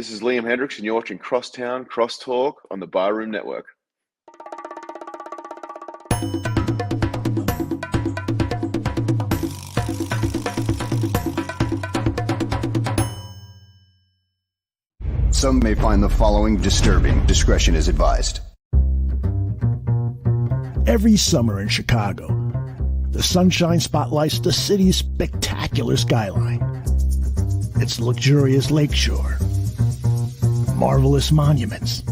This is Liam Hendricks, and you're watching Crosstown Crosstalk on the Barroom Network. Some may find the following disturbing. Discretion is advised. Every summer in Chicago, the sunshine spotlights the city's spectacular skyline. Its luxurious lakeshore, marvelous monuments,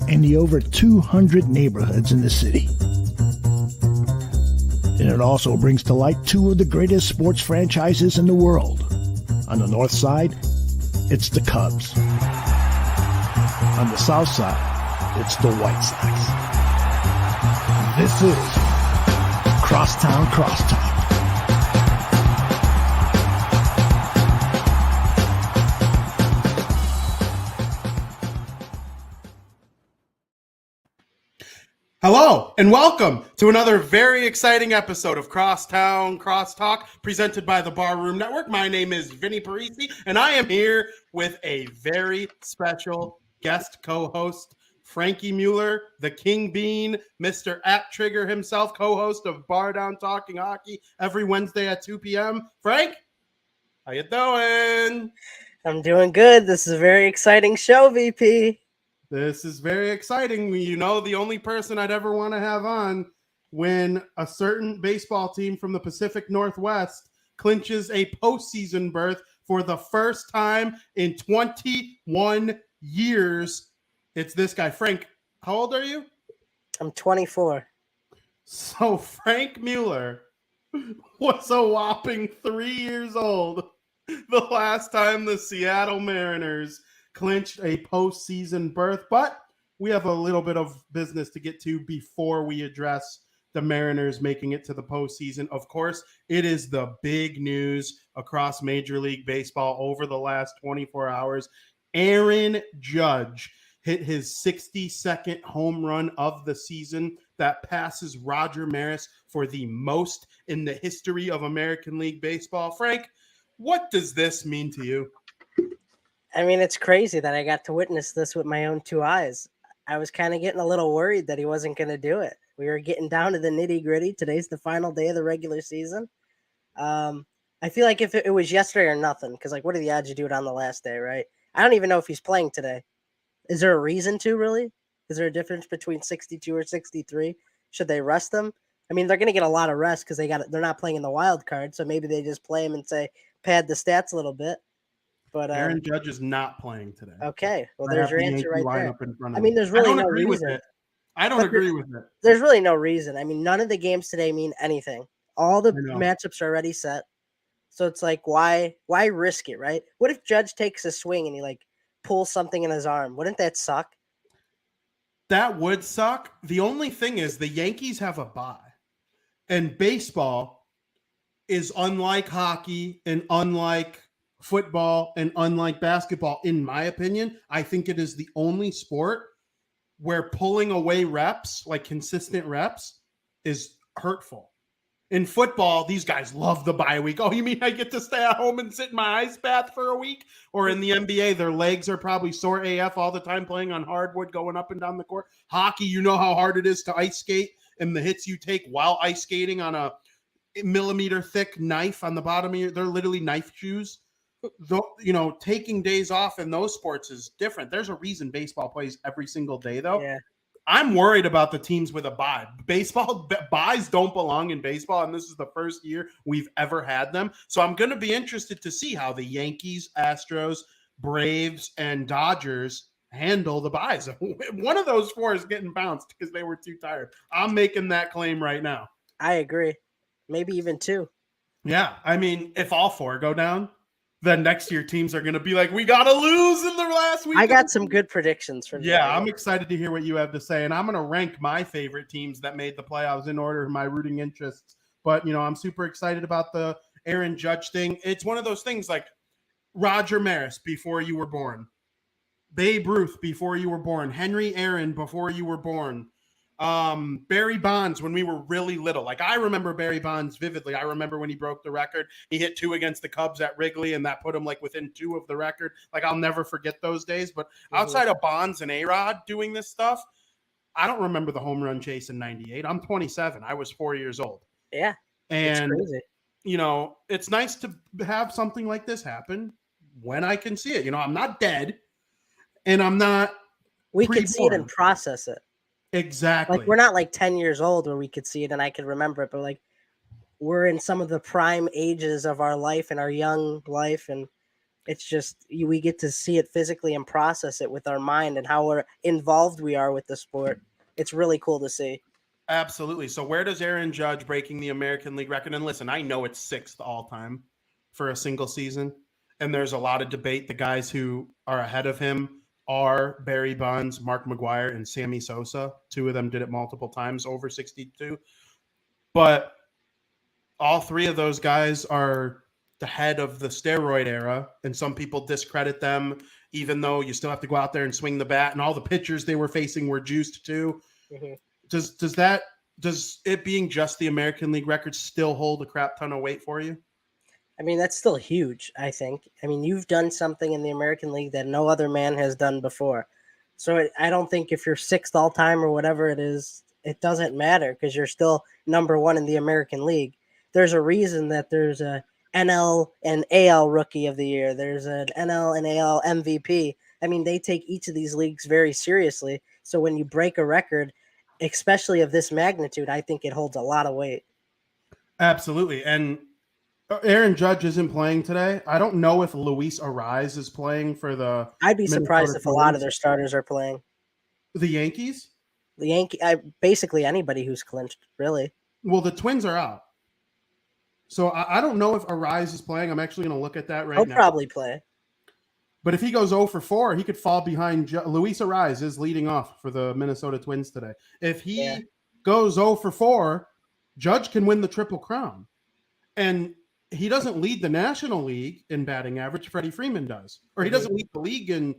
and the over 200 neighborhoods in the city. And it also brings to light two of the greatest sports franchises in the world. On the north side, it's the Cubs. On the south side, it's the White Sox. This is Crosstown Crosstalk. Hello and welcome to another very exciting episode of Crosstown Crosstalk presented by the Barroom Network. My name is Vinnie Parisi and I am here with a very special guest co-host, Frankie Mueller, the King Bean, Mr. At Trigger himself, co-host of Bar Down Talking Hockey every Wednesday at 2 p.m. Frank, how you doing? I'm doing good. This is a very exciting show, VP. This is very exciting. You know, the only person I'd ever want to have on when a certain baseball team from the Pacific Northwest clinches a postseason berth for the first time in 21 years. It's this guy. Frank, how old are you? I'm 24. So Frank Mueller was a whopping 3 years old the last time the Seattle Mariners clinched a postseason berth, but we have a little bit of business to get to before we address the Mariners making it to the postseason. Of course, it is the big news across Major League Baseball over the last 24 hours. Aaron Judge hit his 62nd home run of the season. That passes Roger Maris for the most in the history of American League Baseball. Frank, what does this mean to you? I mean, it's crazy that I got to witness this with my own two eyes. I was kind of getting a little worried that he wasn't going to do it. We were getting down to the nitty-gritty. Today's the final day of the regular season. I feel like if it was yesterday or nothing, because, like, what are the odds you do it on the last day, right? I don't even know if he's playing today. Is there a reason to, really? Is there a difference between 62 or 63? Should they rest them? I mean, they're going to get a lot of rest because they're not playing in the wild card, so maybe they just play him and say, pad the stats a little bit. But Aaron Judge is not playing today. Okay, well, there's your answer right there. I mean, there's really no reason. I don't agree with it. There's really no reason. I mean, none of the games today mean anything. All the matchups are already set. So it's like, why risk it, right? What if Judge takes a swing and he, like, pulls something in his arm? Wouldn't that suck? That would suck. The only thing is the Yankees have a bye. And baseball is unlike hockey and unlike football and unlike basketball, in my opinion. I think it is the only sport where pulling away reps, like consistent reps, is hurtful. In football, these guys love the bye week. Oh, you mean I get to stay at home and sit in my ice bath for a week? Or in the NBA, their legs are probably sore AF all the time playing on hardwood, going up and down the court. Hockey, you know how hard it is to ice skate and the hits you take while ice skating on a millimeter thick knife on the bottom of they're literally knife shoes. You know, taking days off in those sports is different. There's a reason baseball plays every single day, though. Yeah. I'm worried about the teams with a bye. Baseball buys don't belong in baseball, and this is the first year we've ever had them. So I'm going to be interested to see how the Yankees, Astros, Braves, and Dodgers handle the buys. One of those four is getting bounced because they were too tired. I'm making that claim right now. I agree. Maybe even two. Yeah, I mean, if all four go down, then next year teams are going to be like, we got to lose in the last week. I got some good predictions for Yeah, I'm excited to hear what you have to say. And I'm going to rank my favorite teams that made the playoffs in order of my rooting interests. But, you know, I'm super excited about the Aaron Judge thing. It's one of those things like Roger Maris before you were born, Babe Ruth before you were born, Henry Aaron before you were born, Barry Bonds when we were really little. Like I remember Barry Bonds vividly. I remember when he broke the record. He hit 2 against the Cubs at Wrigley, and that put him like within 2 of the record. Like I'll never forget those days. But outside of Bonds and A-Rod doing this stuff, I don't remember the home run chase in '98. I'm 27. I was 4 years old. Yeah, and it's crazy. You know, it's nice to have something like this happen when I can see it. You know, I'm not dead, and I'm not. We can see it and process it. Exactly. Like we're not like 10 years old where we could see it and I could remember it, but like we're in some of the prime ages of our life and our young life, and it's just we get to see it physically and process it with our mind and how involved we are with the sport. It's really cool to see. Absolutely. So where does Aaron Judge breaking the American League record? And listen, I know it's 6th all time for a single season, and there's a lot of debate. The guys who are ahead of him are Barry Bonds, Mark McGwire, and Sammy Sosa. 2 of them did it multiple times over 62. But all 3 of those guys are the head of the steroid era, and some people discredit them, even though you still have to go out there and swing the bat, and all the pitchers they were facing were juiced too. Mm-hmm. Does it being just the American League record still hold a crap ton of weight for you? I mean, that's still huge, I think. I mean, you've done something in the American League that no other man has done before. So I don't think if you're 6th all time or whatever it is, it doesn't matter because you're still number 1 in the American League. There's a reason that there's a NL and AL Rookie of the Year. There's an NL and AL MVP. I mean, they take each of these leagues very seriously. So when you break a record, especially of this magnitude, I think it holds a lot of weight. Absolutely. And Aaron Judge isn't playing today. I don't know if Luis Ariz is playing for the. I'd be surprised if a lot of their starters are playing. The Yankees? Basically anybody who's clinched, really. Well, the Twins are out. So I don't know if Ariz is playing. I'm actually going to look at that right now. He'll probably play. But if he goes 0 for 4, he could fall behind. Luis Ariz is leading off for the Minnesota Twins today. If he goes 0 for 4, Judge can win the Triple Crown. And he doesn't lead the National League in batting average. Freddie Freeman does. Or he doesn't lead the league in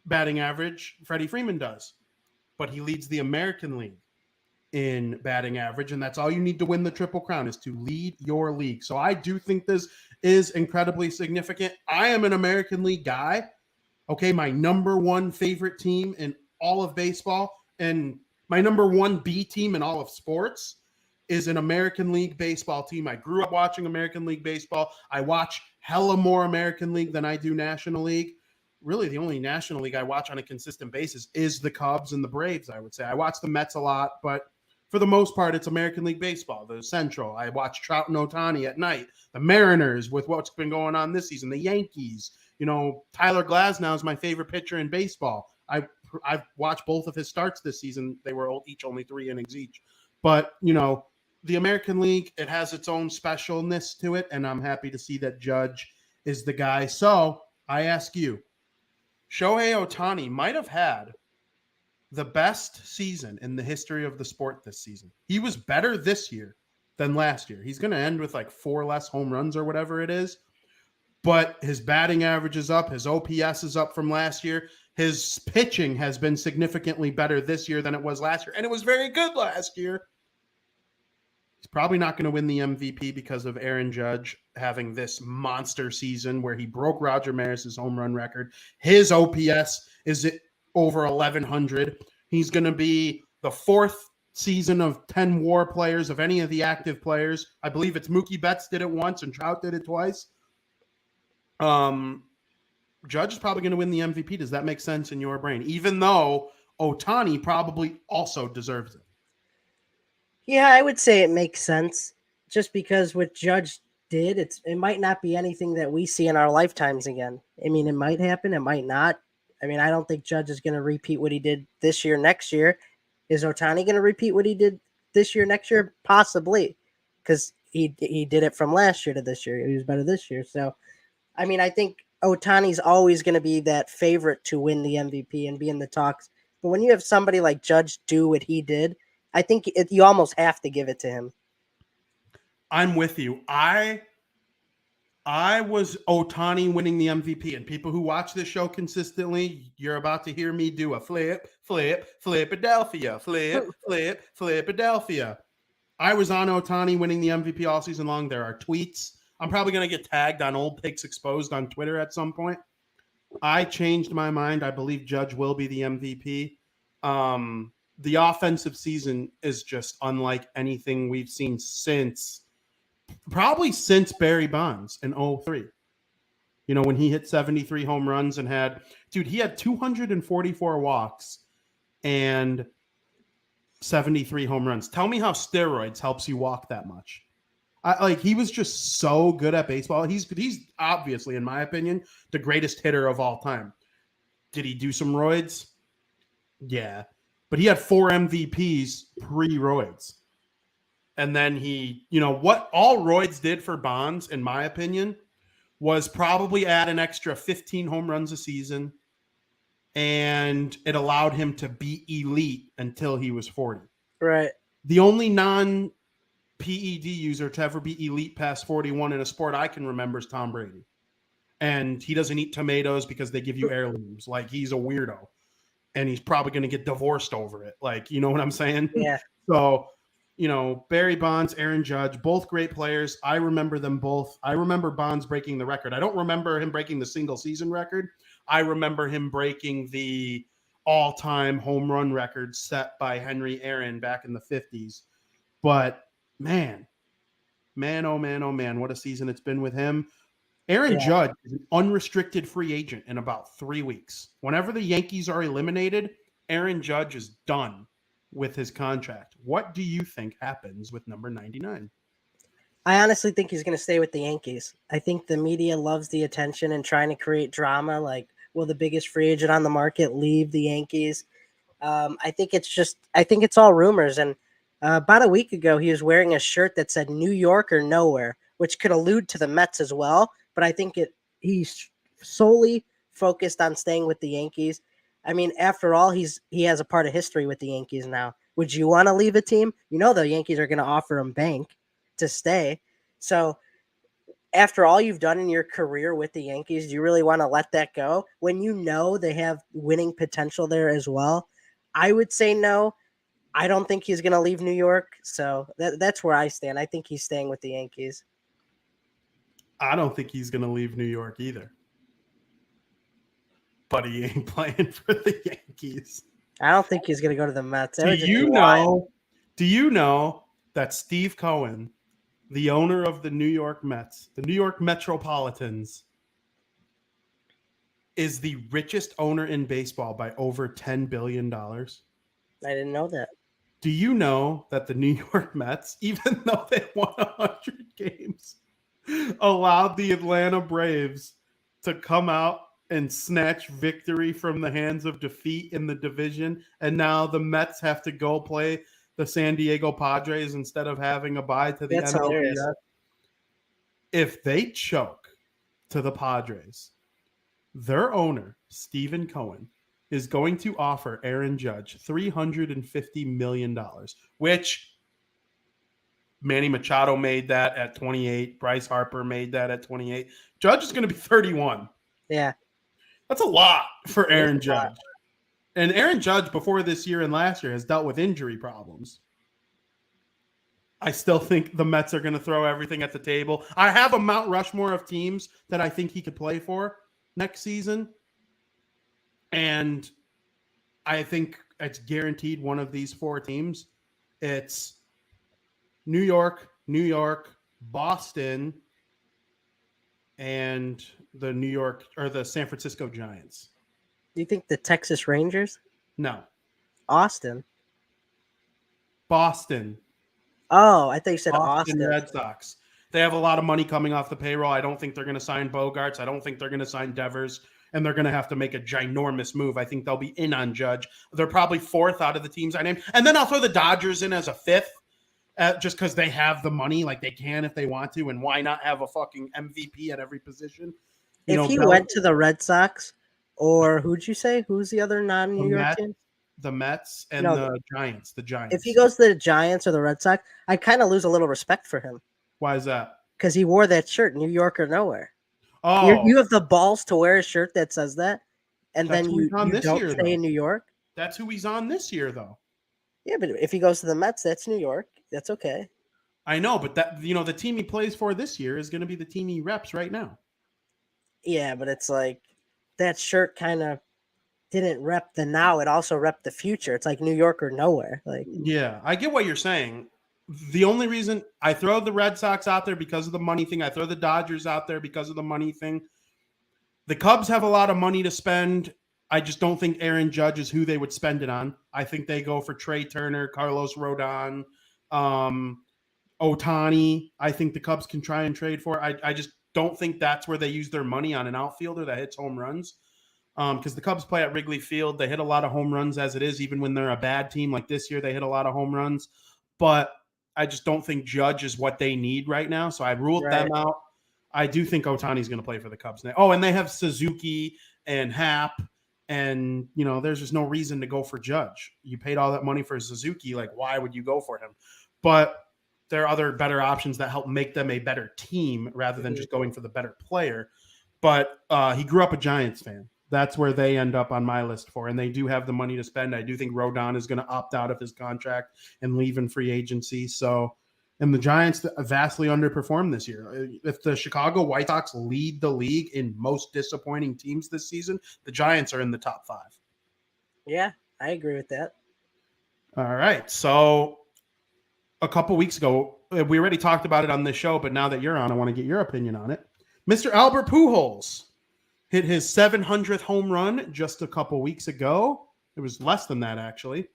batting average. Freddie Freeman does. But he leads the American League in batting average. And that's all you need to win the Triple Crown is to lead your league. So I do think this is incredibly significant. I am an American League guy. Okay, my number 1 favorite team in all of baseball and my number 1 B team in all of sports is an American League baseball team. I grew up watching American League baseball. I watch hella more American League than I do National League. Really, the only National League I watch on a consistent basis is the Cubs and the Braves, I would say. I watch the Mets a lot, but for the most part, it's American League baseball, the Central. I watch Trout and Ohtani at night. The Mariners with what's been going on this season. The Yankees. You know, Tyler Glasnow is my favorite pitcher in baseball. I've watched both of his starts this season. They were each only 3 innings each. But, you know, the American League, it has its own specialness to it, and I'm happy to see that Judge is the guy. So I ask you, Shohei Ohtani might have had the best season in the history of the sport this season. He was better this year than last year. He's going to end with like 4 less home runs or whatever it is. But his batting average is up. His OPS is up from last year. His pitching has been significantly better this year than it was last year. And it was very good last year. He's probably not going to win the MVP because of Aaron Judge having this monster season where he broke Roger Maris's home run record. His OPS is over 1,100. He's going to be the 4th season of 10 WAR players of any of the active players. I believe it's Mookie Betts did it once and Trout did it twice. Judge is probably going to win the MVP. Does that make sense in your brain? Even though Ohtani probably also deserves it. Yeah, I would say it makes sense. Just because what Judge did, it might not be anything that we see in our lifetimes again. I mean, it might happen, it might not. I mean, I don't think Judge is going to repeat what he did this year, next year. Is Ohtani going to repeat what he did this year, next year? Possibly, because he did it from last year to this year. He was better this year. So, I mean, I think Ohtani's always going to be that favorite to win the MVP and be in the talks. But when you have somebody like Judge do what he did, I think you almost have to give it to him. I'm with you. I I was Otani winning the MVP, and people who watch this show consistently, you're about to hear me do a Philadelphia. I was on Otani winning the MVP all season long. There are tweets. I'm probably going to get tagged on Old Picks Exposed on Twitter at some point. I changed my mind. I believe Judge will be the MVP. The offensive season is just unlike anything we've seen since Barry Bonds in 03. You know, when he hit 73 home runs and he had 244 walks and 73 home runs. Tell me how steroids helps you walk that much. He was just so good at baseball. He's obviously, in my opinion, the greatest hitter of all time. Did he do some roids? Yeah. But he had 4 MVPs pre-roids. And then what all roids did for Bonds, in my opinion, was probably add an extra 15 home runs a season. And it allowed him to be elite until he was 40. Right. The only non-PED user to ever be elite past 41 in a sport I can remember is Tom Brady. And he doesn't eat tomatoes because they give you heirlooms. Like, he's a weirdo. And he's probably going to get divorced over it. Like, you know what I'm saying? Yeah. So, Barry Bonds, Aaron Judge, both great players. I remember them both. I remember Bonds breaking the record. I don't remember him breaking the single season record. I remember him breaking the all-time home run record set by Henry Aaron back in the 50s. But, man, oh man, what a season it's been with him. Aaron Judge is an unrestricted free agent in about 3 weeks. Whenever the Yankees are eliminated, Aaron Judge is done with his contract. What do you think happens with number 99? I honestly think he's going to stay with the Yankees. I think the media loves the attention and trying to create drama. Like, will the biggest free agent on the market leave the Yankees? I think it's all rumors. And about a week ago, he was wearing a shirt that said New York or nowhere, which could allude to the Mets as well. But I think he's solely focused on staying with the Yankees. I mean, after all, he has a part of history with the Yankees now. Would you want to leave a team? The Yankees are going to offer him bank to stay. So after all you've done in your career with the Yankees, do you really want to let that go when they have winning potential there as well? I would say no. I don't think he's going to leave New York. So that's where I stand. I think he's staying with the Yankees. I don't think he's going to leave New York either. But he ain't playing for the Yankees. I don't think he's going to go to the Mets. Do you know that Steve Cohen, the owner of the New York Mets, the New York Metropolitans, is the richest owner in baseball by over $10 billion? I didn't know that. Do you know that the New York Mets, even though they won 100 games, allowed the Atlanta Braves to come out and snatch victory from the hands of defeat in the division, and now the Mets have to go play the San Diego Padres instead of having a bye to the NLDS? If they choke to the Padres, their owner, Stephen Cohen, is going to offer Aaron Judge $350 million, which Manny Machado made that at 28. Bryce Harper made that at 28. Judge is going to be 31. Yeah. That's a lot for Aaron Judge. And Aaron Judge, before this year and last year, has dealt with injury problems. I still think the Mets are going to throw everything at the table. I have a Mount Rushmore of teams that I think he could play for next season. And I think it's guaranteed one of these 4 teams. It's New York, Boston, and the San Francisco Giants. Do you think the Texas Rangers? No. Austin. Boston. Oh, I thought you said Austin. Red Sox. They have a lot of money coming off the payroll. I don't think they're going to sign Bogarts. I don't think they're going to sign Devers. And they're going to have to make a ginormous move. I think they'll be in on Judge. They're probably 4th out of the teams I named. And then I'll throw the Dodgers in as a 5th. Just because they have the money, like they can if they want to, and why not have a fucking MVP at every position? If he went to the Red Sox, or who'd you say? Who's the other non-New York team? The Mets and the Giants. The Giants. If he goes to the Giants or the Red Sox, I kind of lose a little respect for him. Why is that? because he wore that shirt, New York or nowhere. Oh, You have the balls to wear a shirt that says that, and that's then who he's on you this don't year, stay though. in New York. That's who he's on this year, though. Yeah, but if he goes to the Mets, that's New York. That's okay. I know, but the team he plays for this year is going to be the team he reps right now. Yeah, but it's like that shirt kind of didn't rep the now. It also rep the future. It's like New York or nowhere. Like, Yeah, I get what you're saying. The only reason I throw the Red Sox out there because of the money thing, I throw the Dodgers out there because of the money thing. The Cubs have a lot of money to spend. I just don't think Aaron Judge is who they would spend it on. I think they go for Trey Turner, Carlos Rodon, Otani. I think the Cubs can try and trade for. I just don't think that's where they use their money on an outfielder that hits home runs. Because the Cubs play at Wrigley Field. They hit a lot of home runs as it is, even when they're a bad team. Like this year, they hit a lot of home runs. But I just don't think Judge is what they need right now. So I ruled them out. I do think Otani's going to play for the Cubs now. Oh, and they have Suzuki and Happ. And, there's just no reason to go for Judge. You paid all that money for Suzuki. Like, why would you go for him? But there are other better options that help make them a better team rather than just going for the better player. But he grew up a Giants fan. That's where they end up on my list for. And they do have the money to spend. I do think Rodon is going to opt out of his contract and leave in free agency. So, and the Giants vastly underperformed this year. If the Chicago White Sox lead the league in most disappointing teams this season, the Giants are in the top 5. yeah, I agree with that. All right. So a couple weeks ago, we already talked about it on this show, but now that you're on, I want to get your opinion on it. Mr. Albert Pujols hit his 700th home run just a couple weeks ago. It was less than that, actually.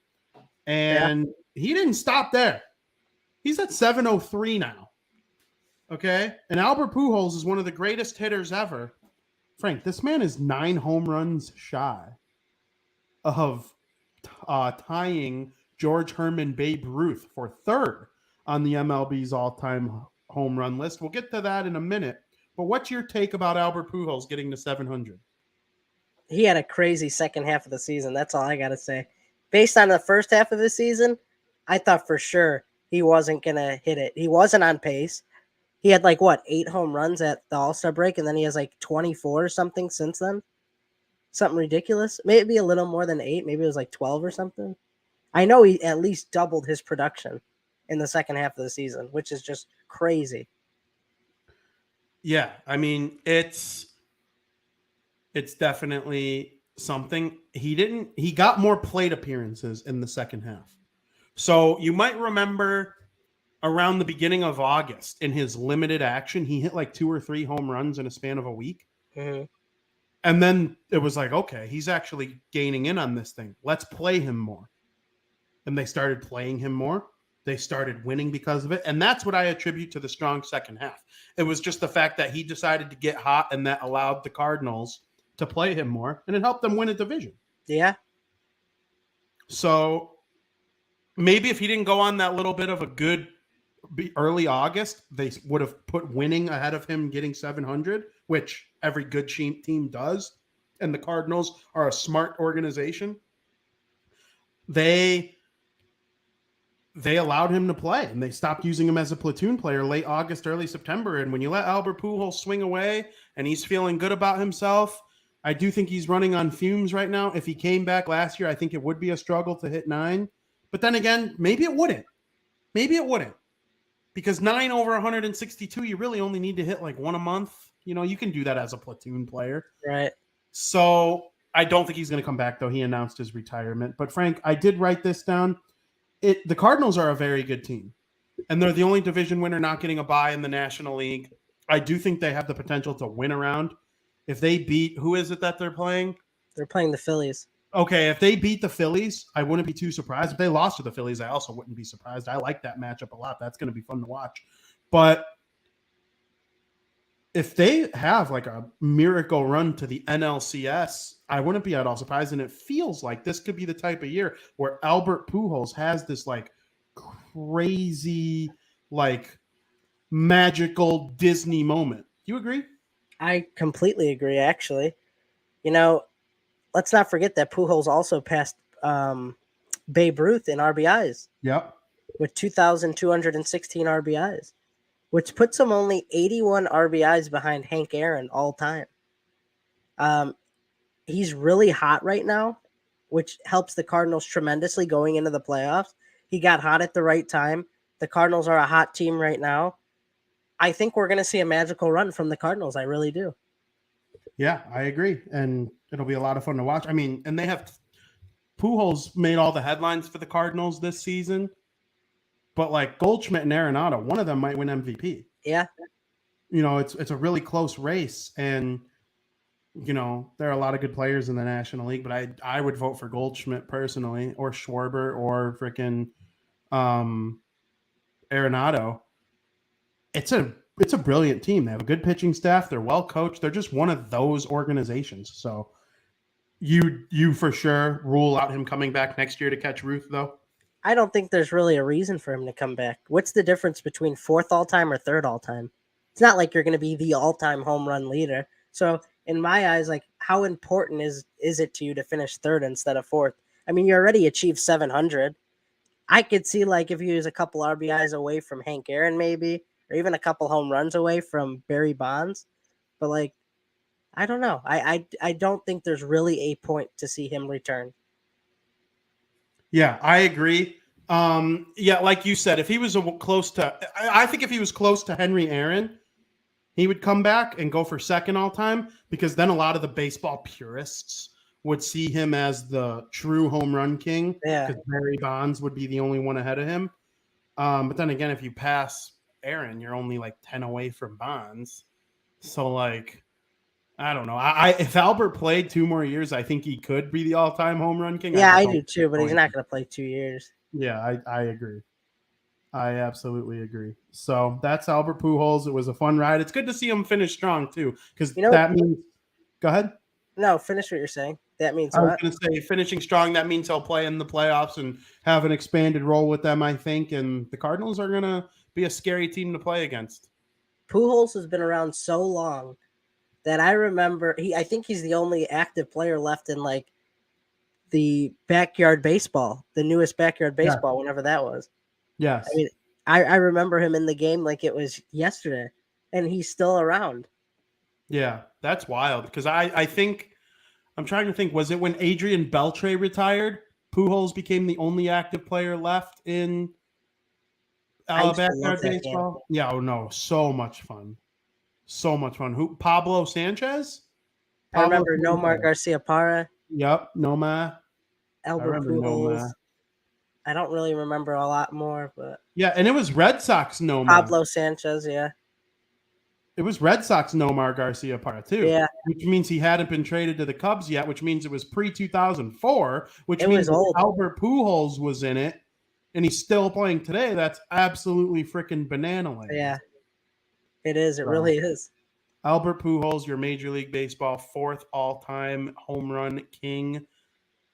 And he didn't stop there. He's at 703 now. Okay? And Albert Pujols is one of the greatest hitters ever. Frank, this man is 9 home runs shy of tying George Herman Babe Ruth for 3rd on the MLB's all-time home run list. We'll get to that in a minute. But what's your take about Albert Pujols getting to 700? He had a crazy second half of the season. That's all I got to say. Based on the first half of the season, I thought for sure he wasn't going to hit it. He wasn't on pace. He had 8 home runs at the All-Star break, and then he has 24 or something since then. Something ridiculous. Maybe a little more than 8. Maybe it was 12 or something. I know he at least doubled his production in the second half of the season, which is just crazy. Yeah, I mean, it's definitely something. He got more plate appearances in the second half. So you might remember around the beginning of August in his limited action, he hit 2 or 3 home runs in a span of a week. Mm-hmm. And then it was okay, he's actually gaining in on this thing. Let's play him more. And they started playing him more. They started winning because of it. And that's what I attribute to the strong second half. It was just the fact that he decided to get hot and that allowed the Cardinals to play him more. And it helped them win a division. Yeah. So maybe if he didn't go on that little bit of a good early August, they would have put winning ahead of him getting 700, which every good team does. And the Cardinals are a smart organization. They allowed him to play, and they stopped using him as a platoon player late August, early September. And when you let Albert Pujols swing away and he's feeling good about himself, I do think he's running on fumes right now. If he came back last year, I think it would be a struggle to hit 9. But then again, maybe it wouldn't. Because 9 over 162, you really only need to hit 1 a month. You can do that as a platoon player. Right. So I don't think he's going to come back, though. He announced his retirement. But Frank, I did write this down. The Cardinals are a very good team, and they're the only division winner not getting a bye in the National League. I do think they have the potential to win around. If they beat, who is it that they're playing? They're playing the Phillies. Okay, if they beat the Phillies, I wouldn't be too surprised. If they lost to the Phillies, I also wouldn't be surprised. I like that matchup a lot. That's going to be fun to watch. But if they have a miracle run to the NLCS, I wouldn't be at all surprised. And it feels like this could be the type of year where Albert Pujols has this crazy, magical Disney moment. Do you agree? I completely agree, actually. Let's not forget that Pujols also passed Babe Ruth in RBIs. Yep. With 2,216 RBIs. which puts him only 81 RBIs behind Hank Aaron all time. He's really hot right now, which helps the Cardinals tremendously going into the playoffs. He got hot at the right time. The Cardinals are a hot team right now. I think we're going to see a magical run from the Cardinals. I really do. Yeah, I agree. And it'll be a lot of fun to watch. I mean, and they have Pujols made all the headlines for the Cardinals this season. But like Goldschmidt and Arenado, one of them might win MVP. Yeah. You know, it's a really close race. And, you know, there are a lot of good players in the National League, but I would vote for Goldschmidt personally, or Schwarber, or freaking Arenado. It's a brilliant team. They have a good pitching staff. They're well coached. They're just one of those organizations. So you for sure rule out him coming back next year to catch Ruth, though? I don't think there's really a reason for him to come back. What's the difference between fourth all-time or third all-time? It's not like you're going to be the all-time home run leader. So in my eyes, like, how important is it to you to finish third instead of fourth? I mean, you already achieved 700. I could see, like, if he was a couple RBIs away from Hank Aaron maybe, or even a couple home runs away from Barry Bonds. But, like, I don't know. I don't think there's really a point to see him return. Yeah, I agree. Yeah, like you said, if he was close to, I think if he was close to Henry Aaron, he would come back and go for second all time, because then a lot of the baseball purists would see him as the true home run king. Yeah. Because Barry Bonds would be the only one ahead of him. But then again, if you pass Aaron, you're only like 10 away from Bonds. So like, I don't know. If Albert played 2 more years, I think he could be the all-time home run king. Yeah, I do too, but he's not going to play 2 years. Yeah, I agree. I absolutely agree. So that's Albert Pujols. It was a fun ride. It's good to see him finish strong too, because that means. Go ahead. No, finish what you're saying. That means I was what? going to say finishing strong. That means he'll play in the playoffs and have an expanded role with them, I think. And the Cardinals are going to be a scary team to play against. Pujols has been around so long that I remember I think he's the only active player left in like the backyard baseball, the newest backyard baseball, whenever that was. Yes. I mean, I remember him in the game like it was yesterday, and he's still around. Yeah, that's wild, because I think, I'm trying to think, was it when Adrian Beltre retired, Pujols became the only active player left in backyard baseball? Yeah, oh no, so much fun. So much fun. Who? Pablo Sanchez? I remember Nomar Garciaparra. Yep, Nomar. Albert Pujols. I don't really remember a lot more, but yeah, and it was Red Sox Nomar. Pablo Sanchez, yeah. It was Red Sox Nomar Garciaparra too. Yeah. Which means he hadn't been traded to the Cubs yet, which means it was pre-2004, which means Albert Pujols was in it, and he's still playing today. That's absolutely freaking banana land. Yeah. It is. It really is. Albert Pujols, your Major League Baseball 4th all-time home run king.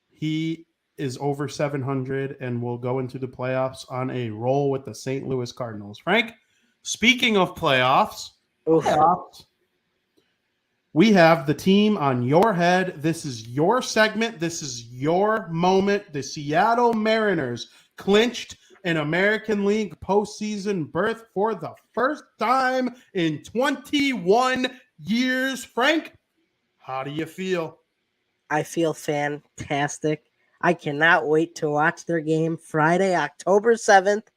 He is over 700 and will go into the playoffs on a roll with the St. Louis Cardinals. Frank, speaking of playoffs, we have the team on your head. This is your segment. This is your moment. The Seattle Mariners clinched an American League postseason berth for the first time in 21 years. Frank, how do you feel? I feel fantastic. I cannot wait to watch their game Friday, October 7th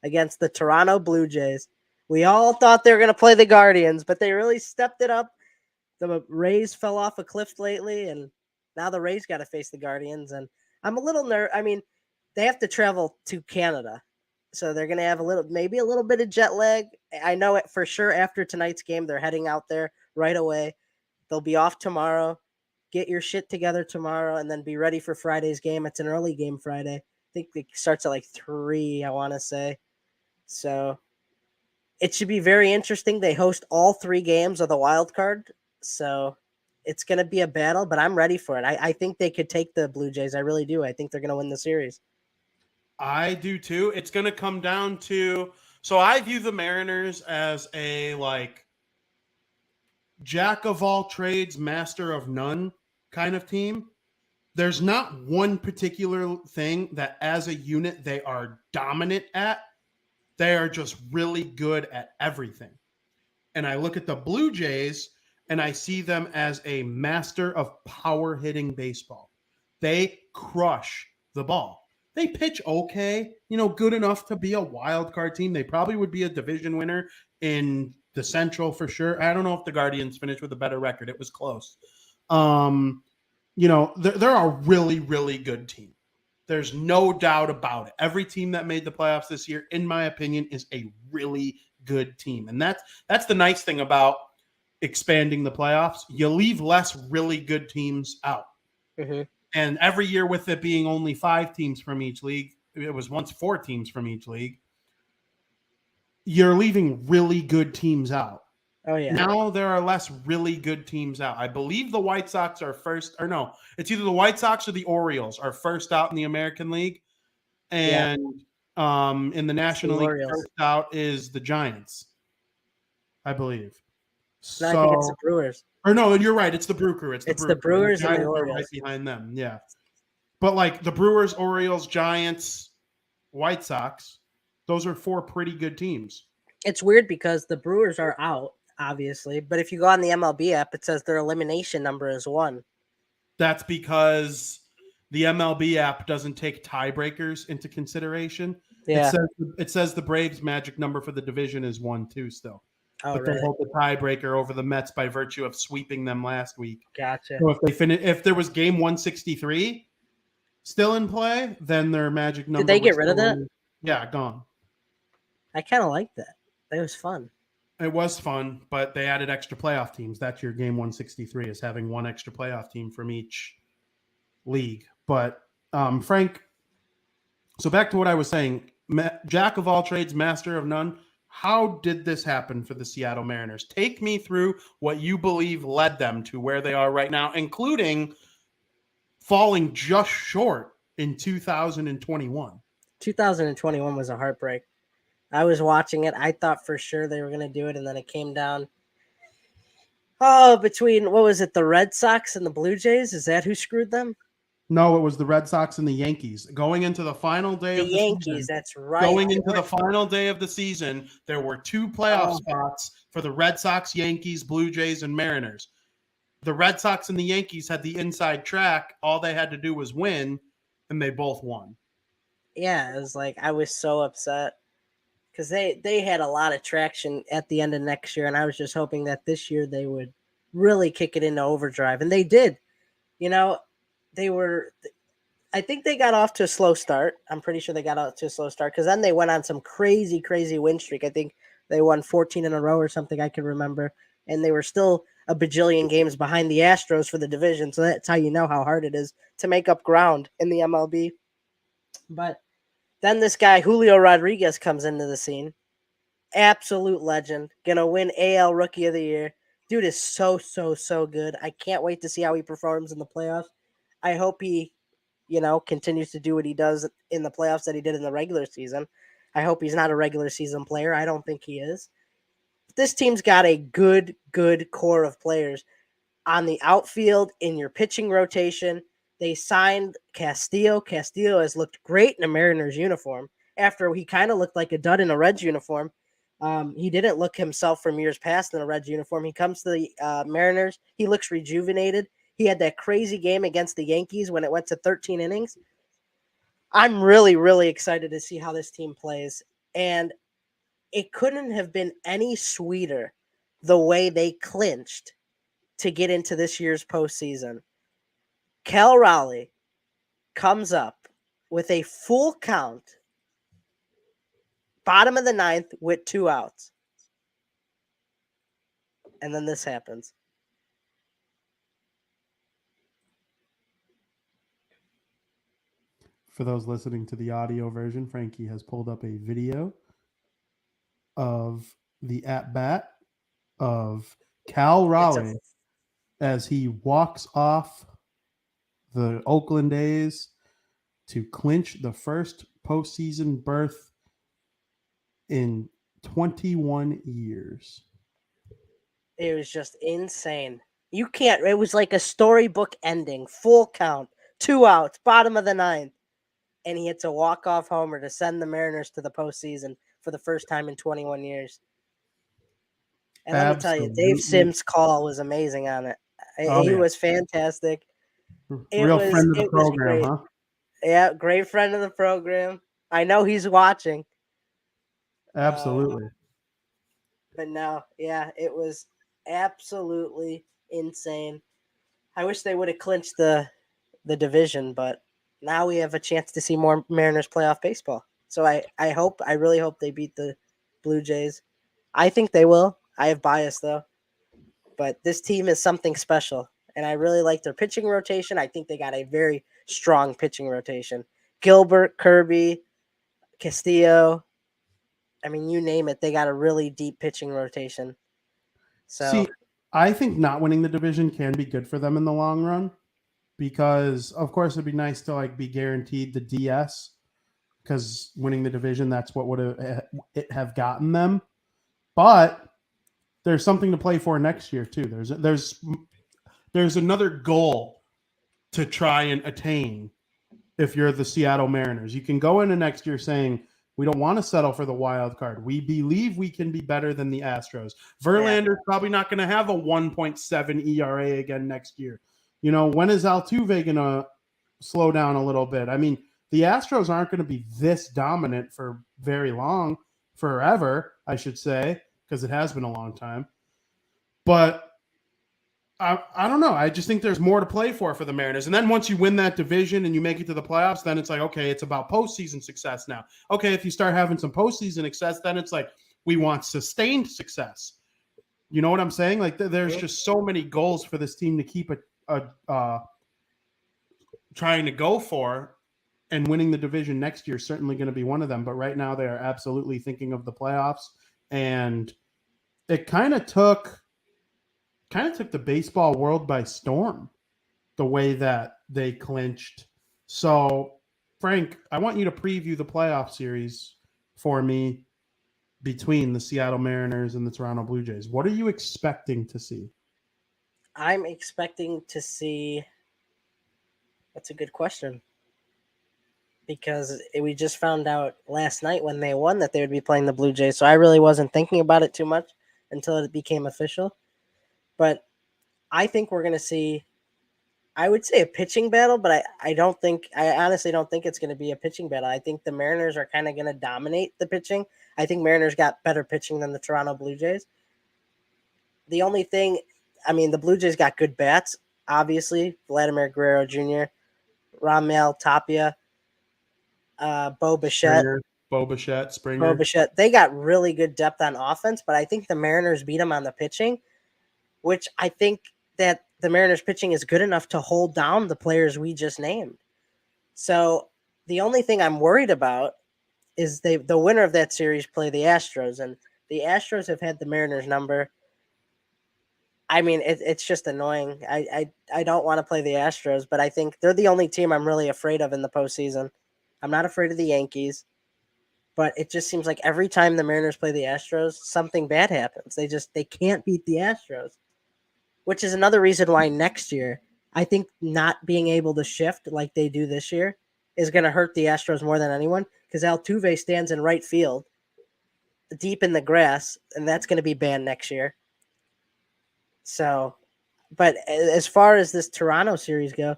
against the Toronto Blue Jays. We all thought they were going to play the Guardians, but they really stepped it up. The Rays fell off a cliff lately, and now the Rays got to face the Guardians. And I'm a little nervous. I mean, they have to travel to Canada, so they're going to have maybe a little bit of jet lag. I know it for sure. After tonight's game, they're heading out there right away. They'll be off tomorrow. Get your shit together tomorrow, and then be ready for Friday's game. It's an early game Friday. I think it starts at like 3, I want to say. So it should be very interesting. They host all 3 games of the wild card, so it's going to be a battle, but I'm ready for it. I think they could take the Blue Jays. I really do. I think they're going to win the series. I do too. It's going to come down to, so I view the Mariners as a like jack of all trades, master of none kind of team. There's not one particular thing that as a unit they are dominant at. They are just really good at everything. And I look at the Blue Jays and I see them as a master of power hitting baseball. They crush the ball. They pitch okay, good enough to be a wild card team. They probably would be a division winner in the Central for sure. I don't know if the Guardians finished with a better record. It was close. They're a really, really good team. There's no doubt about it. Every team that made the playoffs this year, in my opinion, is a really good team. And that's the nice thing about expanding the playoffs. You leave less really good teams out. Mm-hmm. And every year with it being only 5 teams from each league, it was once 4 teams from each league, you're leaving really good teams out. Oh, yeah. Now there are less really good teams out. I believe the White Sox are first, or no, it's either the White Sox or the Orioles are first out in the American League. And in the National League, first out is the Giants, I believe. No, I think it's the Brewers. Or no, you're right. It's the Brew Crew. It's the Brewers the and the Orioles. right behind them. Yeah. But like the Brewers, Orioles, Giants, White Sox, those are 4 pretty good teams. It's weird because the Brewers are out, obviously. But if you go on the MLB app, it says their elimination number is 1. That's because the MLB app doesn't take tiebreakers into consideration. Yeah. It says the Braves' magic number for the division is 1 too still. Oh, but really? they hold the tiebreaker over the Mets by virtue of sweeping them last week. Gotcha. So if there was game 163 still in play, then their magic number. Did they get rid of that? Yeah, gone. I kind of liked that. That was fun. It was fun, but they added extra playoff teams. That's your game 163 is having 1 extra playoff team from each league. But Frank, so back to what I was saying, jack of all trades, master of none. How did this happen for the Seattle Mariners? Take me through what you believe led them to where they are right now, including falling just short in 2021. 2021 was a heartbreak. I was watching it. I thought for sure they were going to do it, and then it came down. Between, what was it, the Red Sox and the Blue Jays? Is that who screwed them? No, it was the Red Sox and the Yankees. Going into the final day of the Yankees, season. that's right. Going into the final day of the season, there were 2 playoff spots for the Red Sox, Yankees, Blue Jays, and Mariners. The Red Sox and the Yankees had the inside track. All they had to do was win, and they both won. Yeah, it was like I was so upset because they had a lot of traction at the end of next year, and I was just hoping that this year they would really kick it into overdrive, and they did. I think they got off to a slow start. I'm pretty sure they got off to a slow start because then they went on some crazy, crazy win streak. I think they won 14 in a row or something I can remember, and they were still a bajillion games behind the Astros for the division, so that's how you know how hard it is to make up ground in the MLB. But then this guy, Julio Rodriguez, comes into the scene. Absolute legend. Gonna win AL Rookie of the Year. Dude is so, so, so good. I can't wait to see how he performs in the playoffs. I hope he, continues to do what he does in the playoffs that he did in the regular season. I hope he's not a regular season player. I don't think he is. This team's got a good core of players on the outfield, in your pitching rotation. They signed Castillo. Castillo has looked great in a Mariners uniform after he kind of looked like a dud in a Reds uniform. He didn't look himself from years past in a Reds uniform. He comes to the Mariners. He looks rejuvenated. He had that crazy game against the Yankees when it went to 13 innings. I'm really, really excited to see how this team plays. And it couldn't have been any sweeter the way they clinched to get into this year's postseason. Cal Raleigh comes up with a full count, bottom of the 9th with 2 outs. And then this happens. For those listening to the audio version, Frankie has pulled up a video of the at-bat of Cal Raleigh as he walks off the Oakland A's to clinch the first postseason berth in 21 years. It was just insane. It was like a storybook ending, full count, 2 outs, bottom of the 9th. And he hits a walk-off homer to send the Mariners to the postseason. for the first time in 21 years. And let me tell you, Dave Absolutely. Sims' call was amazing on it. Oh, He yeah. was fantastic. Real friend of the It was program, great. huh? Yeah, great friend of the program. I know he's watching. Absolutely. But no, yeah, it was absolutely insane. I wish they would have clinched the division, but now we have a chance to see more Mariners playoff baseball. So I really hope they beat the Blue Jays. I think they will. I have bias though. But this team is something special. And I really like their pitching rotation. I think they got a very strong pitching rotation. Gilbert, Kirby, Castillo. I mean, you name it, they got a really deep pitching rotation. So See, I think not winning the division can be good for them in the long run because, of course, it'd be nice to like be guaranteed the DS because winning the division, that's what would have gotten them. But there's something to play for next year too. There's another goal to try and attain if you're the Seattle Mariners. You can go into next year saying, we don't want to settle for the wild card. We believe we can be better than the Astros. Verlander's probably not going to have a 1.7 ERA again next year. You know, when is Altuve going to slow down a little bit? I mean, the Astros aren't going to be this dominant for very long, forever, I should say, because it has been a long time. But I don't know. I just think there's more to play for the Mariners. And then once you win that division and you make it to the playoffs, then it's like, okay, it's about postseason success now. Okay, if you start having some postseason success, then it's like we want sustained success. You know what I'm saying? Like there's just so many goals for this team to keep trying to go for, and winning the division next year is certainly going to be one of them. But right now they are absolutely thinking of the playoffs, and it kind of took the baseball world by storm, the way that they clinched. So, Frank, I want you to preview the playoff series for me between the Seattle Mariners and the Toronto Blue Jays. What are you expecting to see? I'm expecting to see. That's a good question. Because we just found out last night when they won that they would be playing the Blue Jays. So I really wasn't thinking about it too much until it became official. But I think we're going to see, I would say a pitching battle, but I honestly don't think it's going to be a pitching battle. I think the Mariners are kind of going to dominate the pitching. I think Mariners got better pitching than the Toronto Blue Jays. The only thing, I mean, the Blue Jays got good bats, obviously. Vladimir Guerrero Jr., Ramel Tapia, Bo Bichette. Springer. They got really good depth on offense, but I think the Mariners beat them on the pitching, which I think that the Mariners pitching is good enough to hold down the players we just named. So the only thing I'm worried about is the winner of that series play the Astros, and the Astros have had the Mariners number. I mean, it's just annoying. I don't want to play the Astros, but I think they're the only team I'm really afraid of in the postseason. I'm not afraid of the Yankees, but it just seems like every time the Mariners play the Astros, something bad happens. They can't beat the Astros, which is another reason why next year I think not being able to shift like they do this year is going to hurt the Astros more than anyone, because Altuve stands in right field deep in the grass, and that's going to be banned next year. So, but as far as this Toronto series go,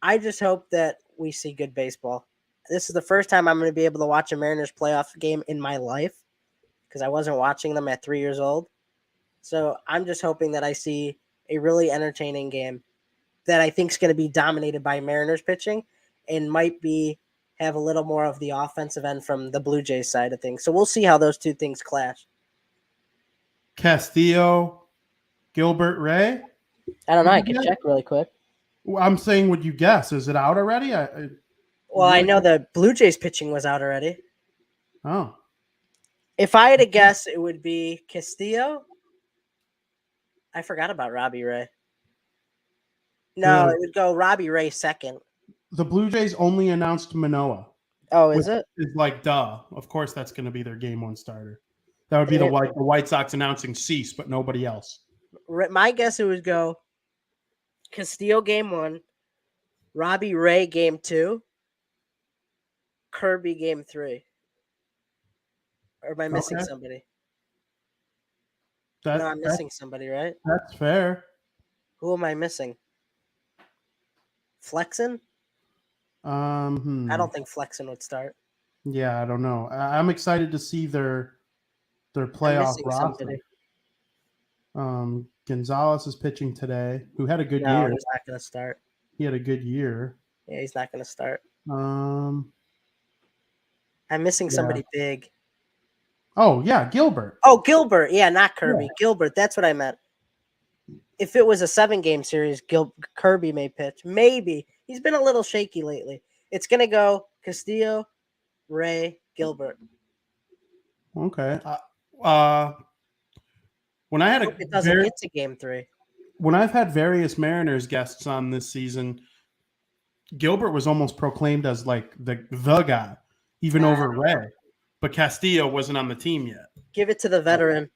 I just hope that we see good baseball. This is the first time I'm going to be able to watch a Mariners playoff game in my life, because I wasn't watching them at 3 years old. So I'm just hoping that I see a really entertaining game that I think is going to be dominated by Mariners pitching and might have a little more of the offensive end from the Blue Jays side of things. So we'll see how those two things clash. Castillo, Gilbert, Ray? I don't know. I can check really quick. I'm saying, would you guess? Is it out already? I know the Blue Jays pitching was out already. Oh. If I had to guess, it would be Castillo. I forgot about Robbie Ray. No, it would go Robbie Ray second. The Blue Jays only announced Manoah. Oh, is it? It's like, duh. Of course that's going to be their game one starter. That would be the White Sox announcing Cease, but nobody else. My guess, it would go Castillo game 1, Robbie Ray game 2, Kirby game 3. Or am I missing Okay. somebody? That, No, I'm that missing somebody, right? that's fair. Who am I missing? Flexen? I don't think Flexen would start. Yeah, I don't know. I'm excited to see their I'm playoff missing roster. somebody. Gonzalez is pitching today, who had a good No, year. he's not going to start. He had a good year. Yeah, he's not going to start. Um, I'm missing yeah. somebody big. Oh yeah, Gilbert. Oh, Gilbert. Yeah, not Kirby. Gilbert. That's what I meant. If it was a 7-game series, Kirby may pitch. Maybe. He's been a little shaky lately. It's going to go Castillo, Ray, Gilbert. Okay. Uh, when I had Hope it doesn't get to game 3. when I've had various Mariners guests on this season, Gilbert was almost proclaimed as like the guy, even over Ray. But Castillo wasn't on the team yet. Give it to the veteran.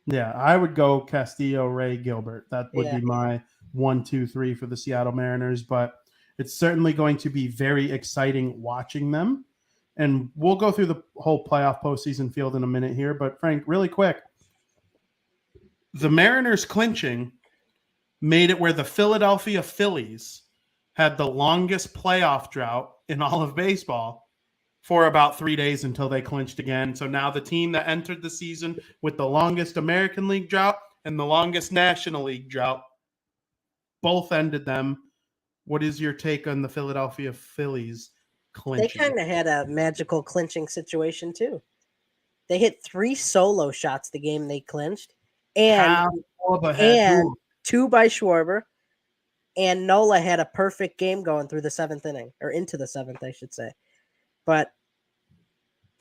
Yeah, I would go Castillo, Ray, Gilbert. That would Yeah. be my 1, 2, 3 for the Seattle Mariners. But it's certainly going to be very exciting watching them. And we'll go through the whole playoff postseason field in a minute here. But Frank, really quick, the Mariners clinching made it where the Philadelphia Phillies had the longest playoff drought in all of baseball for about 3 days until they clinched again. So now the team that entered the season with the longest American League drought and the longest National League drought both ended them. What is your take on the Philadelphia Phillies clinching? They kind of had a magical clinching situation too. They hit 3 solo shots the game they clinched, and 2 by Schwarber, and Nola had a perfect game going through the 7th inning, or into the 7th, I should say.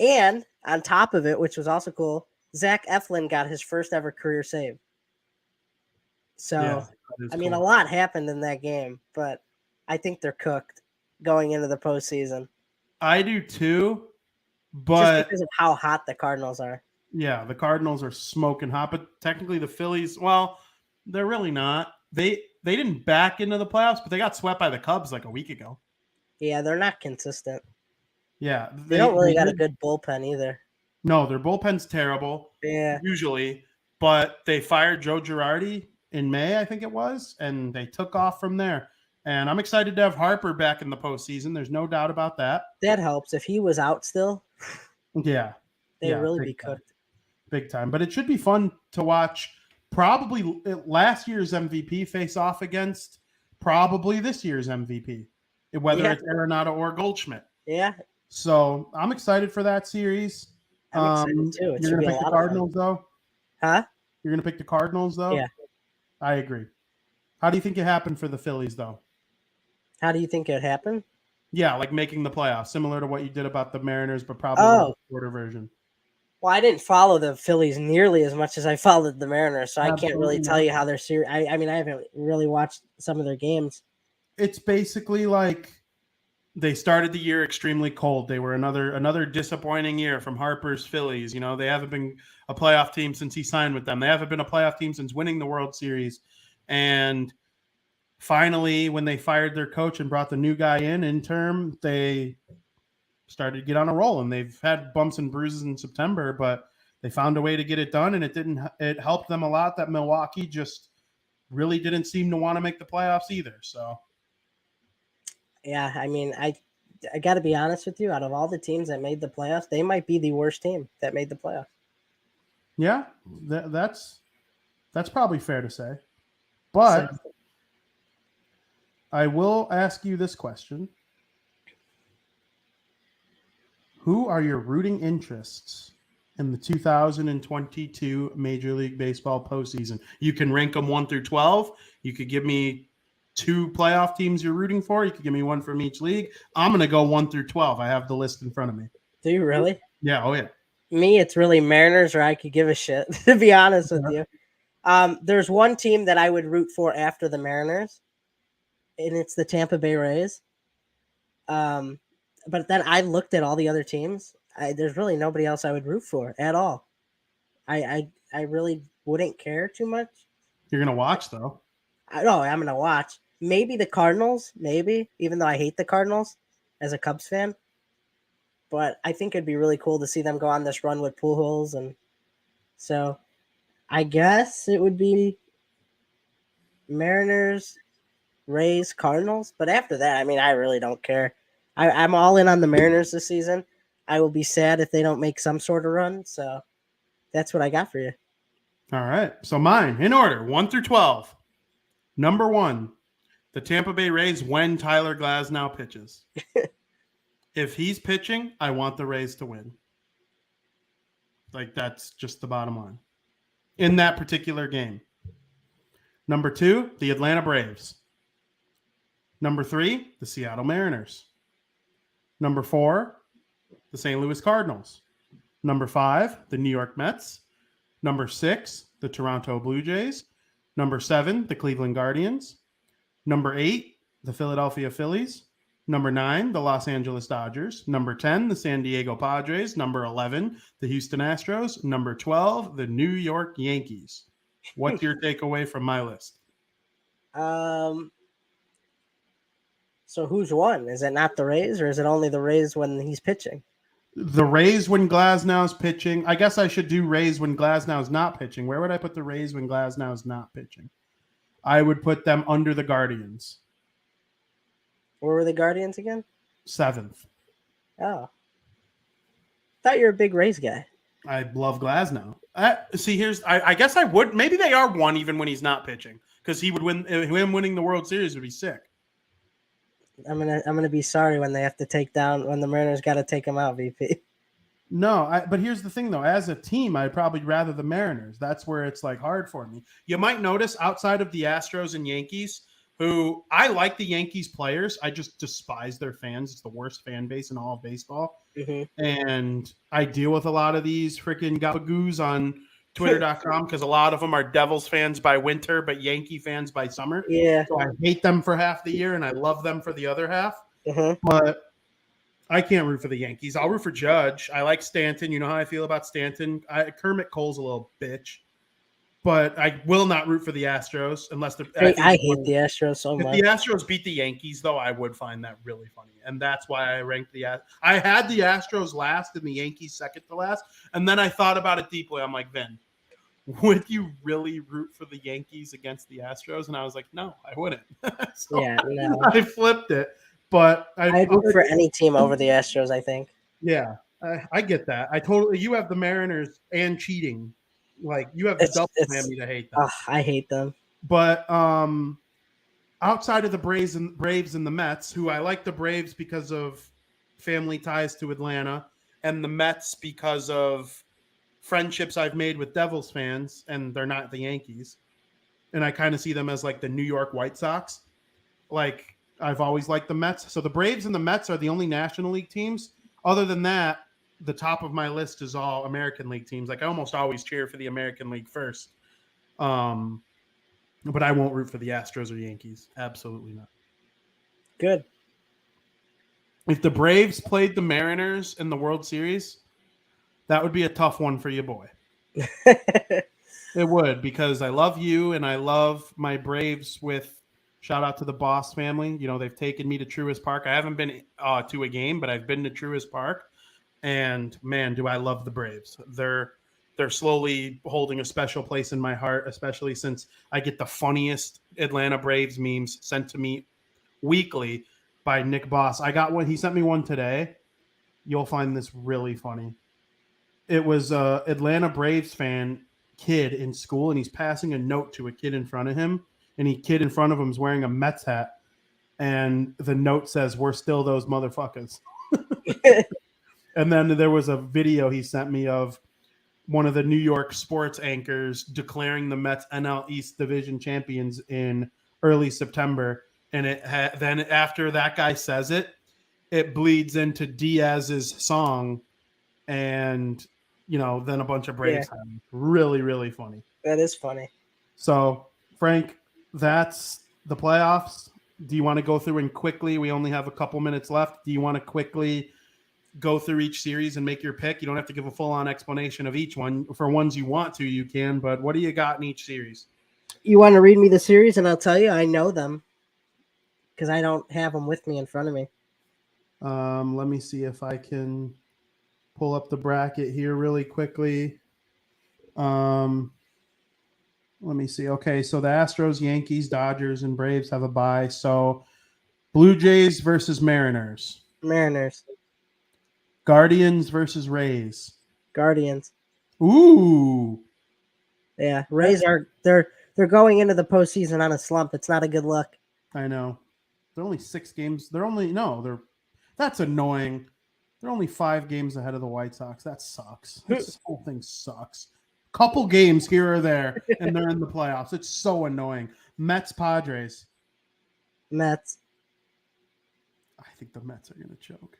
And on top of it, which was also cool, Zach Eflin got his first ever career save. So, I mean, cool. a lot happened in that game, but I think they're cooked going into the postseason. I do too, but just because of how hot the Cardinals are. Yeah, the Cardinals are smoking hot, but technically the Phillies, well, they're really not. They didn't back into the playoffs, but they got swept by the Cubs like a week ago. Yeah, they're not consistent. Yeah, they don't really got a good bullpen either. No, their bullpen's terrible. Yeah, usually, but they fired Joe Girardi in May, I think it was, and they took off from there. And I'm excited to have Harper back in the postseason. There's no doubt about that. That helps. If he was out still, they'd really be cooked. Big time. But it should be fun to watch probably last year's MVP face off against probably this year's MVP, whether it's Arenado or Goldschmidt. Yeah. So I'm excited for that series. I'm excited too. You're going to pick the Cardinals, though? Huh? You're going to pick the Cardinals, though? Yeah. I agree. How do you think it happened for the Phillies, though? How do you think it happened? Yeah, like making the playoffs, similar to what you did about the Mariners, but probably a shorter version. Well, I didn't follow the Phillies nearly as much as I followed the Mariners, so I can't really tell you how they're serious. I mean, I haven't really watched some of their games. It's basically like they started the year extremely cold. They were another disappointing year from Harper's Phillies. You know, they haven't been a playoff team since he signed with them. They haven't been a playoff team since winning the World Series. And finally, when they fired their coach and brought the new guy in term, they started to get on a roll. And they've had bumps and bruises in September, but they found a way to get it done. And it helped them a lot that Milwaukee just really didn't seem to want to make the playoffs either. So. Yeah, I mean, I got to be honest with you. Out of all the teams that made the playoffs, they might be the worst team that made the playoffs. Yeah, that's probably fair to say. But I will ask you this question. Who are your rooting interests in the 2022 Major League Baseball postseason? You can rank them 1 through 12. You could give me 2 playoff teams you're rooting for. You could give me 1 from each league. I'm going to go 1 through 12. I have the list in front of me. Do you really? Yeah. Oh, yeah. Me, it's really Mariners, or I could give a shit, to be honest with you. There's one team that I would root for after the Mariners, and it's the Tampa Bay Rays. But then I looked at all the other teams. There's really nobody else I would root for at all. I really wouldn't care too much. You're going to watch, though. I'm going to watch. Maybe the Cardinals, even though I hate the Cardinals as a Cubs fan. but I think it'd be really cool to see them go on this run with Pujols, and so I guess it would be Mariners, Rays, Cardinals. But after that, I mean, I really don't care. I'm all in on the Mariners this season. I will be sad if they don't make some sort of run. So that's what I got for you. All right. So mine, in order, 1 through 12. Number 1, the Tampa Bay Rays when Tyler Glasnow pitches. If he's pitching, I want the Rays to win. Like, that's just the bottom line. In that particular game. Number 2, the Atlanta Braves. Number 3, the Seattle Mariners. Number 4, the St. Louis Cardinals. Number 5, the New York Mets. Number 6, the Toronto Blue Jays. Number 7, the Cleveland Guardians. Number 8, the Philadelphia Phillies. Number 9, the Los Angeles Dodgers. Number 10, the San Diego Padres. Number 11, the Houston Astros. Number 12, the New York Yankees. What's your takeaway from my list? So who's won? Is it not the Rays, or is it only the Rays when he's pitching? The Rays when Glasnow's pitching. I guess I should do Rays when Glasnow's not pitching. Where would I put the Rays when Glasnow's not pitching? I would put them under the Guardians. Where were the Guardians again? 7th. Oh. Thought you were a big Rays guy. I love Glasnow. I guess I would. Maybe they are 1 even when he's not pitching, because he would win. Him winning the World Series would be sick. I'm gonna be sorry when they have to when the Mariners got to take him out, VP. No, but here's the thing though. As a team, I'd probably rather the Mariners. That's where it's like hard for me. You might notice outside of the Astros and Yankees, who I like the Yankees players, I just despise their fans. It's the worst fan base in all of baseball. Mm-hmm. And I deal with a lot of these freaking gabagoos on Twitter.com because a lot of them are Devils fans by winter, but Yankee fans by summer. Yeah. So I hate them for half the year and I love them for the other half. Mm-hmm. But I can't root for the Yankees. I'll root for Judge. I like Stanton. You know how I feel about Stanton. Kermit Cole's a little bitch. But I will not root for the Astros unless they're. I hate the Astros so much. If the Astros beat the Yankees, though, I would find that really funny, and that's why I ranked the. I had the Astros last and the Yankees second to last, and then I thought about it deeply. I'm like, Vin, would you really root for the Yankees against the Astros? And I was like, no, I wouldn't. So yeah, no. I flipped it, but I'd root for any team over the Astros. I think. Yeah, I get that. You have the Mariners and cheating. Like you have the double whammy to hate them. I hate them. But outside of the Braves and the Mets, who I like the Braves because of family ties to Atlanta, and the Mets because of friendships I've made with Devils fans, and they're not the Yankees. And I kind of see them as like the New York White Sox. Like I've always liked the Mets. So the Braves and the Mets are the only National League teams. Other than that, the top of my list is all American League teams. Like I almost always cheer for the American League first. But I won't root for the Astros or Yankees. Absolutely not. Good. If the Braves played the Mariners in the World Series, that would be a tough one for you, boy. It would, because I love you and I love my Braves with shout out to the Boss family. You know, they've taken me to Truist Park. I haven't been to a game, but I've been to Truist Park. And man, do I love the Braves. They're slowly holding a special place in my heart, especially since I get the funniest Atlanta Braves memes sent to me weekly by Nick Boss. I got one. He sent me one today. You'll find this really funny. It was a Atlanta Braves fan kid in school, and he's passing a note to a kid in front of him, and the kid in front of him is wearing a Mets hat, and the note says, "We're still those motherfuckers." And then there was a video he sent me of one of the New York sports anchors declaring the Mets NL East Division champions in early September. And then after that guy says it, it bleeds into Diaz's song. And, you know, then a bunch of Braves. Yeah. Really, really funny. That is funny. So, Frank, that's the playoffs. Do you want to go through and quickly? We only have a couple minutes left. Do you want to quickly go through each series and make your pick? You don't have to give a full-on explanation of each one. For ones you want to, you can, but what do you got in each series? You want to read me the series and I'll tell you I know them because I don't have them with me in front of me. Let me see if I can. pull up the bracket here really quickly. Let me see. Okay, so the Astros, Yankees, Dodgers, and Braves have a bye. So Blue Jays versus Mariners. Mariners. Guardians versus Rays. Guardians. Ooh. Yeah, Rays are they're going into the postseason on a slump. It's not a good look. I know. They're only 6 games. That's annoying. They're only 5 games ahead of the White Sox. That sucks. This whole thing sucks. Couple games here or there, and they're in the playoffs. It's so annoying. Mets, Padres. Mets. I think the Mets are going to choke.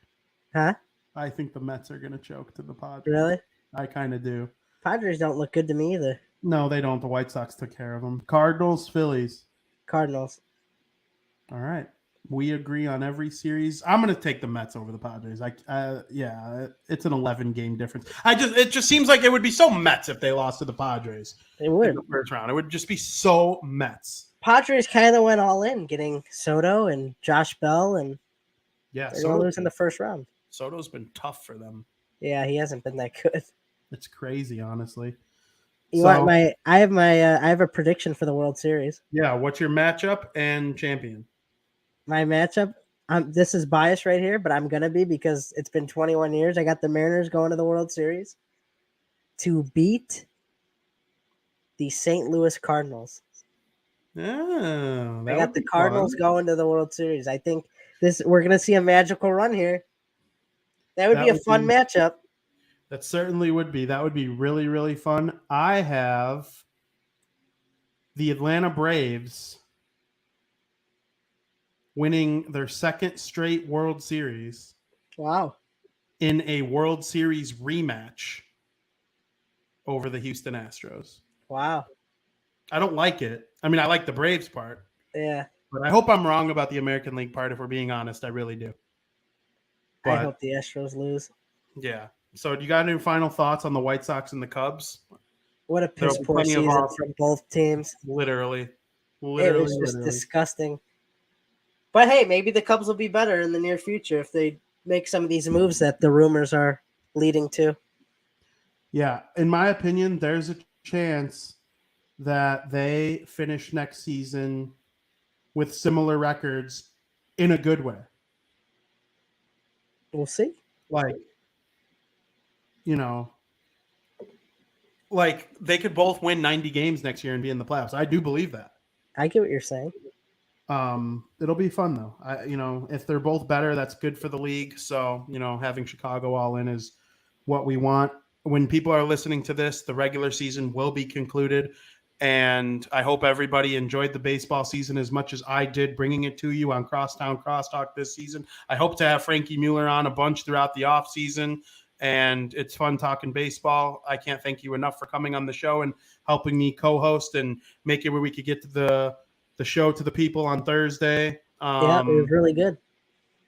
Huh? I think the Mets are going to choke to the Padres. Really? I kind of do. Padres don't look good to me either. No, they don't. The White Sox took care of them. Cardinals, Phillies. Cardinals. All right. We agree on every series. I'm going to take the Mets over the Padres. It's an 11-game difference. It just seems like it would be so Mets if they lost to the Padres. It would. In the first round. It would just be so Mets. Padres kind of went all in, getting Soto and Josh Bell, and they're going to lose in the first round. Soto's been tough for them. Yeah, he hasn't been that good. It's crazy, honestly. I have a prediction for the World Series. Yeah, what's your matchup and champion? My matchup, this is biased right here, but I'm going to be because it's been 21 years. I got the Mariners going to the World Series to beat the St. Louis Cardinals. Oh, I got the Cardinals going to the World Series. I think we're going to see a magical run here. That would be a fun matchup. That certainly would be. That would be really, really fun. I have the Atlanta Braves winning their second straight World Series. Wow. In a World Series rematch over the Houston Astros. Wow. I don't like it. I mean, I like the Braves part. Yeah. But I hope I'm wrong about the American League part. If we're being honest, I really do. I hope the Astros lose. Yeah. So do you got any final thoughts on the White Sox and the Cubs? What a piss poor season from both teams. Literally. It was just disgusting. But hey, maybe the Cubs will be better in the near future if they make some of these moves that the rumors are leading to. Yeah. In my opinion, there's a chance that they finish next season with similar records in a good way. We'll see. Like they could both win 90 games next year and be in the playoffs. I do believe that. I get what you're saying. It'll be fun though. If they're both better, that's good for the league. So, having Chicago all in is what we want. When people are listening to this, the regular season will be concluded. And I hope everybody enjoyed the baseball season as much as I did bringing it to you on Crosstown Crosstalk this season. I hope to have Frankie Mueller on a bunch throughout the off season. And it's fun talking baseball. I can't thank you enough for coming on the show and helping me co-host and make it where we could get to the show to the people on Thursday. Yeah, it was really good.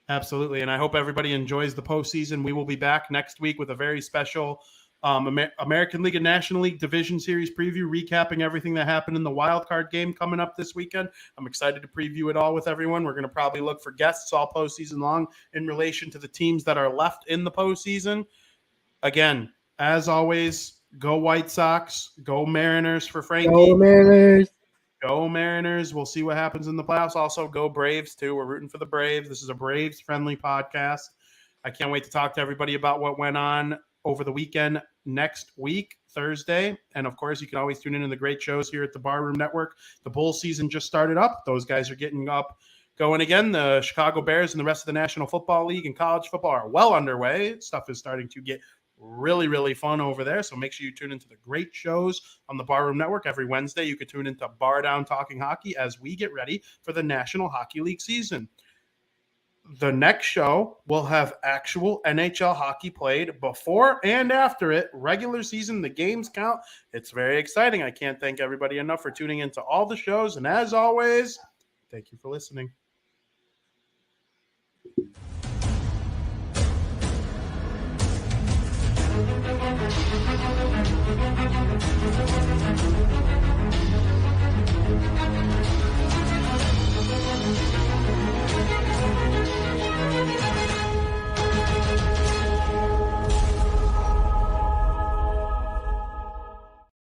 Absolutely. And I hope everybody enjoys the postseason. We will be back next week with a very special American League and National League Division Series preview, recapping everything that happened in the wild card game coming up this weekend. I'm excited to preview it all with everyone. We're going to probably look for guests all postseason long in relation to the teams that are left in the postseason. Again, as always, go White Sox, go Mariners for Frankie. Go Mariners. Go Mariners. We'll see what happens in the playoffs. Also, go Braves, too. We're rooting for the Braves. This is a Braves-friendly podcast. I can't wait to talk to everybody about what went on over the weekend next week, Thursday. And, of course, you can always tune in to the great shows here at the Barroom Network. The Bull season just started up. Those guys are getting going again. The Chicago Bears and the rest of the National Football League and college football are well underway. Stuff is starting to get really, really fun over there. So make sure you tune into the great shows on the Barroom Network. Every Wednesday, you can tune into Bar Down Talking Hockey as we get ready for the National Hockey League season. The next show will have actual NHL hockey played before and after it. Regular season, the games count. It's very exciting. I can't thank everybody enough for tuning into all the shows. And as always, thank you for listening.